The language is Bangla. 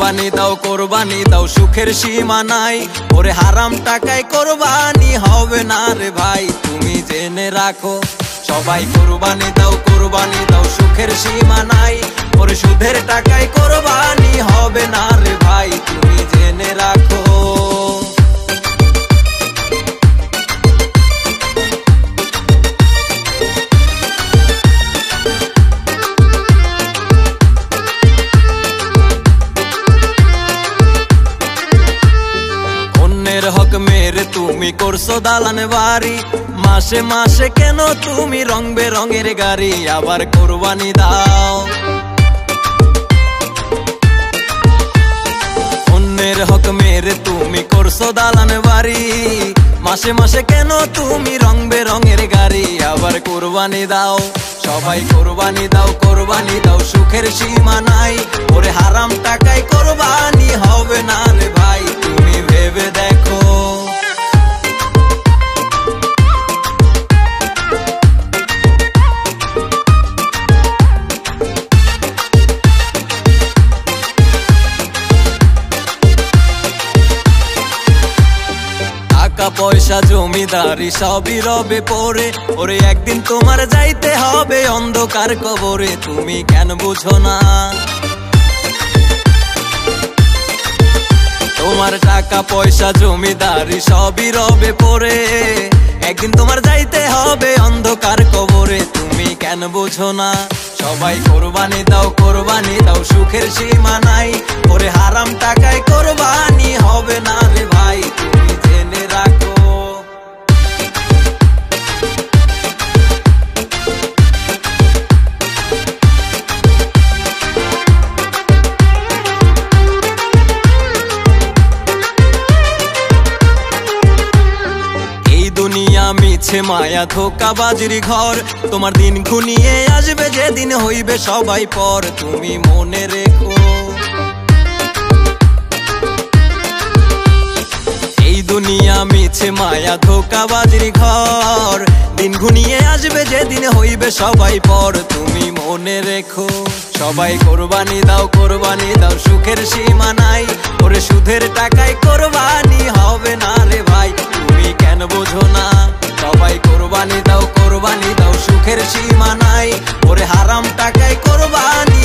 কোরবানি দাও সুখের সীমা নাই। ওরে হারাম টাকায় কোরবানি হবে না রে ভাই, তুমি জেনে রাখো। সবাই কোরবানি দাও সুখের সীমা নাই। ওরে সুদের টাকায় কোরবানি হবে না রে ভাই, তুমি জেনে রাখো। হক মেরে তুমি করছো দালান বাড়ি, মাসে মাসে কেন তুমি রং বেরঙের গাড়ি আবার কোরবানি দাও। অন্যের হক মেরে তুমি করছো দালান বাড়ি, মাসে মাসে কেন তুমি রং বেরঙের গাড়ি আবার কোরবানি দাও। সবাই কোরবানি দাও সুখের সীমা নাই। ওরে হারাম টাকায় কোরবানি হবে না রে ভাই, তুমি ভেবে দেখো। টাকা পয়সা জমিদারি সবই রবে পড়ে, ওরে একদিন তোমার যাইতে হবে অন্ধকার কবরে, তুমি কেন বুঝো না? তোমার টাকা পয়সা জমিদারি সবই রবে পড়ে, একদিন তোমার যাইতে হবে অন্ধকার কবরে, তুমি কেন বুঝো না? সবাই কোরবানি দাও সুখের সীমা নাই। ওরে হারাম টাকায় কোরবানি হবে না রে ভাই, তুমি জেনে রাখো। দুনিয়া মিছে মায়া ধোঁকাবাজির ঘর, তোমার দিন ঘুনিয়ে আসবে যেদিন হইবে সবাই পর, তুমি মনে রেখো। এই দুনিয়া মিছে মায়া ধোঁকাবাজির ঘর, দিন ঘুনিয়ে আসবে যেদিন হইবে সবাই পর, তুমি মনে রেখো। সবাই কোরবানি দাও সুখের সীমা নাই। ওরে সুদের টাকায় কোরবানি হবে না রে ভাই, তুমি কেন বোঝো না? সবাই কোরবানি দাও সুখের সীমা নাই। ওরে হারাম টাকায় কোরবানি